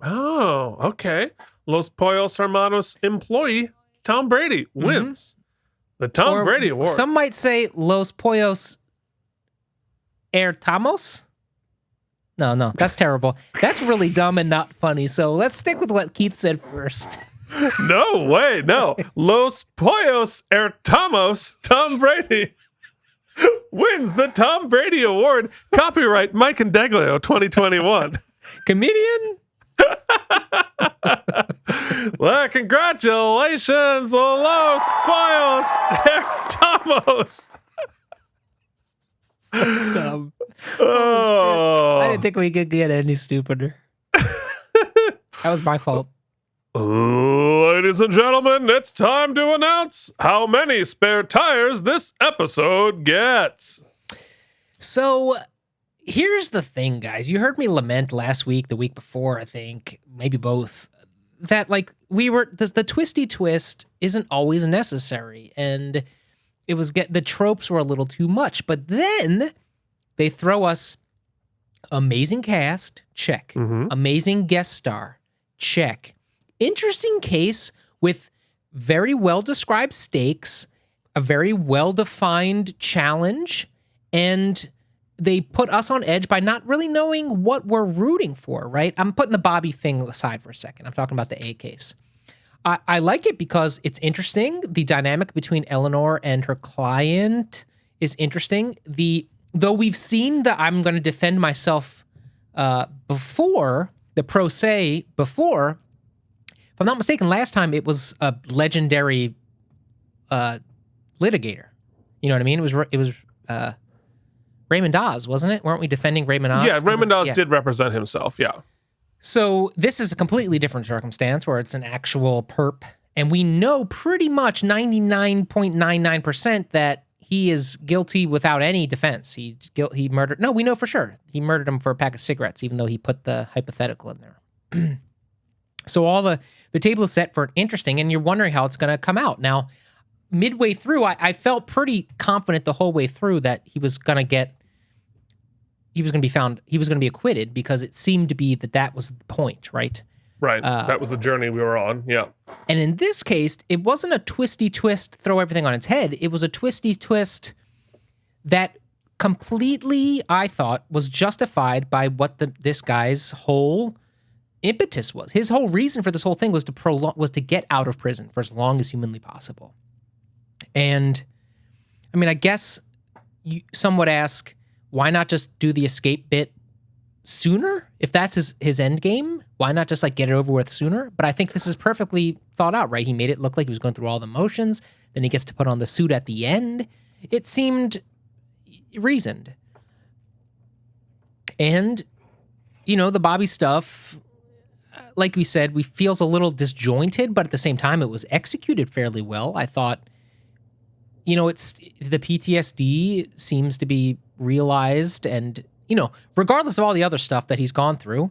Oh, okay. Los Pollos Hermanos employee Tom Brady wins the Tom Brady Award. Some might say Los Pollos Hertamos. No, that's terrible. That's really dumb and not funny. So let's stick with what Keith said first. No way, no. Los Pollos Hertamos Tom Brady wins the Tom Brady Award. Copyright Mike and Deglio 2021. Comedian? Well, congratulations, Los Pollos Hertamos. Dumb. Oh, I didn't think we could get any stupider. That was my fault. Ladies and gentlemen, it's time to announce how many spare tires this episode gets. So here's the thing, guys. You heard me lament last week, the week before, I think, maybe both, that like the twisty twist isn't always necessary. And it was the tropes were a little too much. But then they throw us amazing cast, check. Amazing guest star, check. Interesting case with very well-described stakes, a very well-defined challenge, and they put us on edge by not really knowing what we're rooting for, right? I'm putting the Bobby thing aside for a second. I'm talking about the A case. I like it because it's interesting. The dynamic between Ellenor and her client is interesting. Though we've seen the I'm going to defend myself before, the pro se before, if I'm not mistaken, last time it was a legendary litigator. You know what I mean? It was Raymond Dawes, wasn't it? Weren't we defending Raymond Dawes? Yeah, Raymond Dawes did represent himself, yeah. So this is a completely different circumstance where it's an actual perp, and we know pretty much 99.99% that he is guilty without any defense. He murdered... No, we know for sure. He murdered him for a pack of cigarettes, even though he put the hypothetical in there. So all the table is set for an interesting, and you're wondering how it's going to come out. Now, midway through, I felt pretty confident the whole way through that he was going to be acquitted because it seemed to be that was the point, right? Right. That was the journey we were on. Yeah. And in this case, it wasn't a twisty twist, throw everything on its head. It was a twisty twist that completely, I thought, was justified by what this guy's whole impetus was. His whole reason for this whole thing was to get out of prison for as long as humanly possible. And I mean, I guess some would ask, why not just do the escape bit sooner? If that's his end game, why not just like get it over with sooner? But I think this is perfectly thought out, right? He made it look like he was going through all the motions. Then he gets to put on the suit at the end. It seemed reasoned. And, the Bobby stuff, like we said, feels a little disjointed, but at the same time, it was executed fairly well. I thought, it's the PTSD seems to be realized, and regardless of all the other stuff that he's gone through,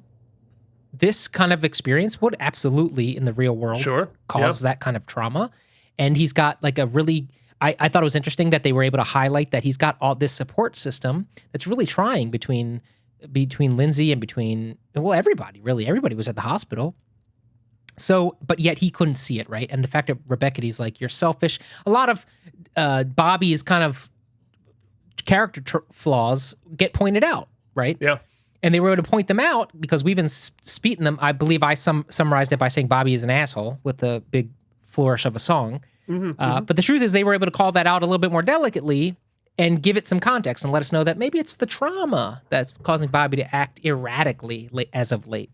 this kind of experience would absolutely in the real world cause that kind of trauma. And he's got like a really, I thought it was interesting that they were able to highlight that he's got all this support system that's really trying between Lindsay and everybody, really. Everybody was at the hospital. So, but yet he couldn't see it, right? And the fact that Rebecca, he's like, you're selfish. A lot of Bobby's kind of character flaws get pointed out, right? Yeah. And they were able to point them out because we've been speaking them. I believe I summarized it by saying Bobby is an asshole with a big flourish of a song. But the truth is they were able to call that out a little bit more delicately and give it some context and let us know that maybe it's the trauma that's causing Bobby to act erratically as of late.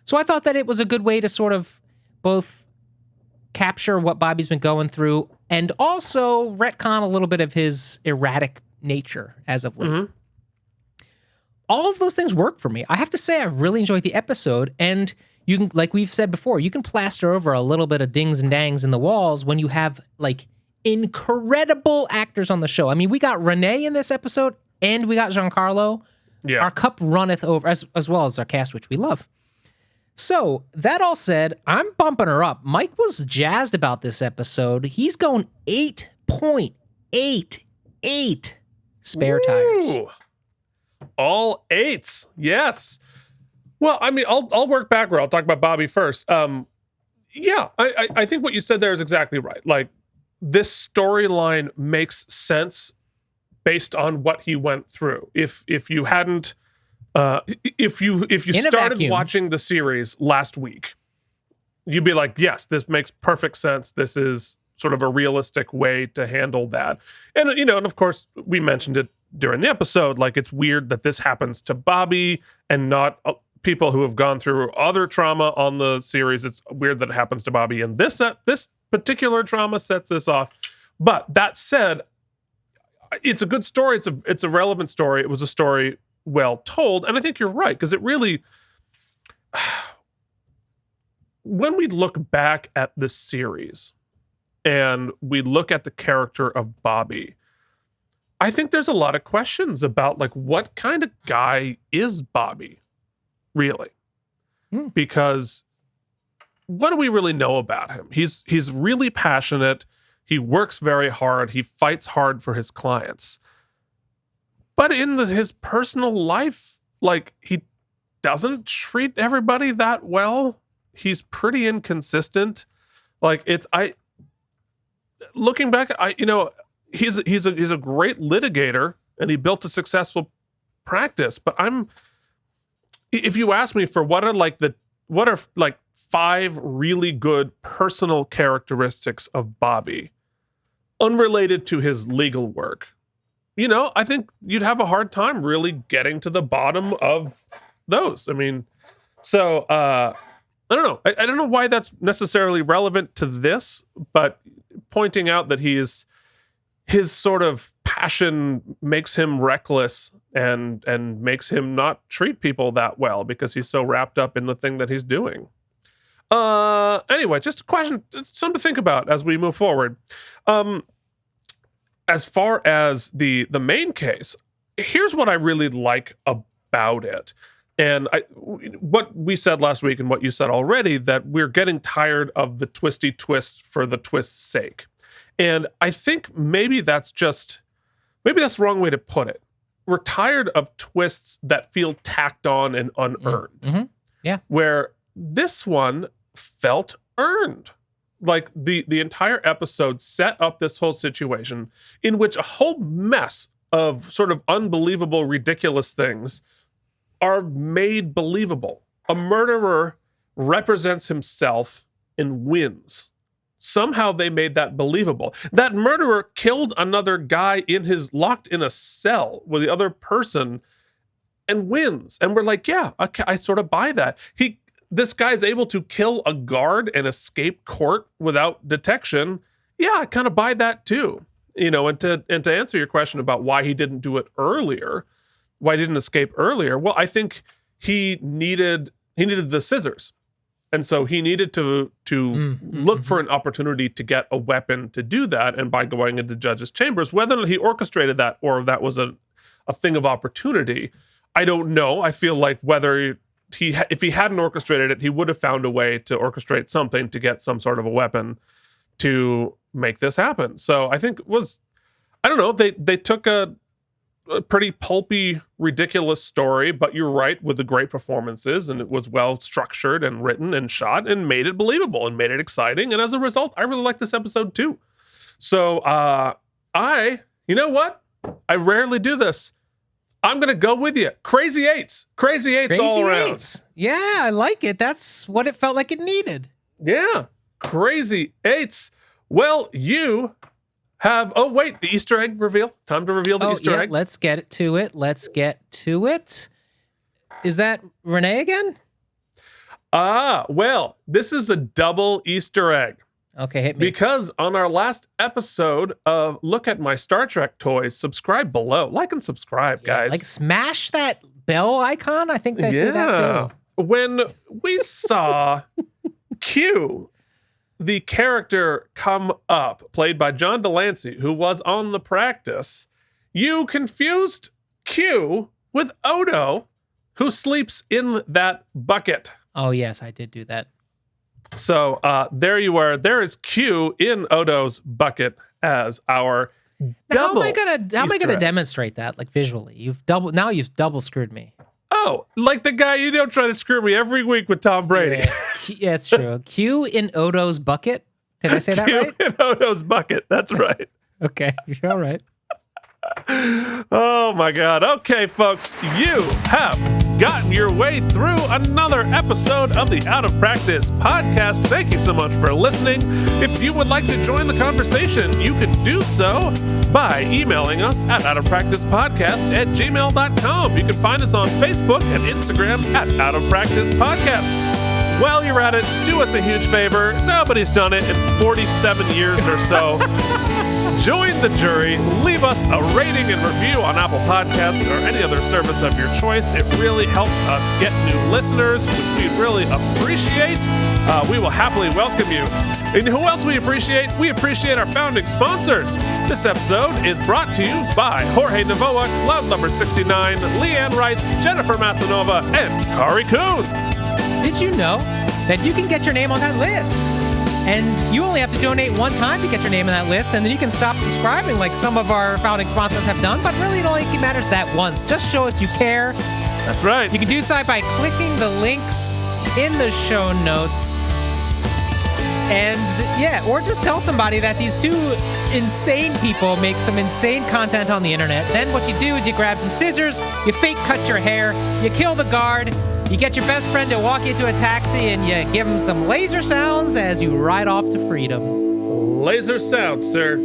So I thought that it was a good way to sort of both capture what Bobby's been going through and also retcon a little bit of his erratic nature as of late. Mm-hmm. All of those things work for me. I have to say I really enjoyed the episode, and you can, like we've said before, you can plaster over a little bit of dings and dangs in the walls when you have like incredible actors on the show. I mean, we got Renee in this episode and we got Giancarlo. Yeah. Our cup runneth over, as well as our cast, which we love. So that all said, I'm bumping her up. Mike was jazzed about this episode. He's going 8.88 spare tires. Ooh. All 8s. Yes. Well, I mean, I'll work backward. I'll talk about Bobby first. Yeah, I think what you said there is exactly right. Like, this storyline makes sense based on what he went through. If you hadn't, if you started watching the series last week, you'd be like, yes, this makes perfect sense. This is sort of a realistic way to handle that. And and of course we mentioned it during the episode. Like, it's weird that this happens to Bobby and not people who have gone through other trauma on the series. It's weird that it happens to Bobby, and this particular trauma sets this off. But that said, it's a good story. It's a relevant story. It was a story well told, and I think you're right, because it really, when we look back at this series and we look at the character of Bobby, I think there's a lot of questions about, like, what kind of guy is Bobby, really? Because what do we really know about him? He's really passionate. He works very hard. He fights hard for his clients. But in his personal life, like, he doesn't treat everybody that well. He's pretty inconsistent. Like, looking back, he's a great litigator, and he built a successful practice. But if you ask me for what are 5 really good personal characteristics of Bobby, unrelated to his legal work, I think you'd have a hard time really getting to the bottom of those. I mean, so I don't know. I don't know why that's necessarily relevant to this, but pointing out that his sort of passion makes him reckless and makes him not treat people that well because he's so wrapped up in the thing that he's doing. Anyway, just a question, something to think about as we move forward. As far as the main case, here's what I really like about it. And what we said last week and what you said already, that we're getting tired of the twisty twist for the twist's sake. And I think maybe that's the wrong way to put it. We're tired of twists that feel tacked on and unearned. Mm-hmm. Yeah. Where this one felt earned. Like, the entire episode set up this whole situation in which a whole mess of sort of unbelievable, ridiculous things are made believable. A murderer represents himself and wins. Somehow they made that believable. That murderer killed another guy locked in a cell with the other person and wins. And we're like, yeah, okay, I sort of buy that. This guy's able to kill a guard and escape court without detection. Yeah, I kind of buy that too. And to answer your question about why he didn't do it earlier, why he didn't escape earlier, well, I think he needed the scissors. And so he needed to look for an opportunity to get a weapon to do that. And by going into judges' chambers, whether or not he orchestrated that or that was a thing of opportunity, I don't know. I feel like if he hadn't orchestrated it, he would have found a way to orchestrate something to get some sort of a weapon to make this happen. So I think I don't know, they took a pretty pulpy, ridiculous story, but you're right, with the great performances, and it was well structured and written and shot and made it believable and made it exciting. And as a result, I really like this episode too. So you know what? I rarely do this. I'm going to go with you. Crazy eights all around. Yeah, I like it. That's what it felt like it needed. Yeah. Crazy eights. Well, you have, oh, wait, the Easter egg reveal. Time to reveal the Easter egg. Let's get to it. Is that Renee again? Well, this is a double Easter egg. Okay, hit me. Because on our last episode of Look at My Star Trek Toys, subscribe below. Like and subscribe, guys. Like smash that bell icon. I think they say that too. When we saw Q, the character come up, played by John Delancey, who was on The Practice, you confused Q with Odo, who sleeps in that bucket. Oh, yes, I did do that. So there you were. There is Q in Odo's bucket as our double. How am I gonna demonstrate that, like, visually? You've double screwed me. Oh, like the guy, you don't try to screw me every week with Tom Brady. Yeah, it's true. Q in Odo's bucket. Did I say that right? Q in Odo's bucket. That's right. Okay, you're all right. Oh my God. Okay, folks, you have gotten your way through another episode of the Out of Practice podcast. Thank you so much for listening. If you would like to join the conversation, you can do so by emailing us at outofpracticepodcast@gmail.com. You can find us on Facebook and Instagram at Out of Practice Podcast. While you're at it, do us a huge favor. Nobody's done it in 47 years or so. Join the jury. Leave us a rating and review on Apple Podcasts or any other service of your choice. It really helps us get new listeners, which we really appreciate. We will happily welcome you. And who else we appreciate? We appreciate our founding sponsors. This episode is brought to you by Jorge Navoa, Cloud Lover 69, Leanne Wrights, Jennifer Masanova, and Kari Coons. Did you know that you can get your name on that list? And you only have to donate one time to get your name on that list, and then you can stop subscribing like some of our founding sponsors have done, but really it only matters that once. Just show us you care. That's right. You can do so by clicking the links in the show notes. And yeah, or just tell somebody that these two insane people make some insane content on the internet. Then what you do is you grab some scissors, you fake cut your hair, you kill the guard, you get your best friend to walk you to a taxi, and you give him some laser sounds as you ride off to freedom. Laser sounds, sir.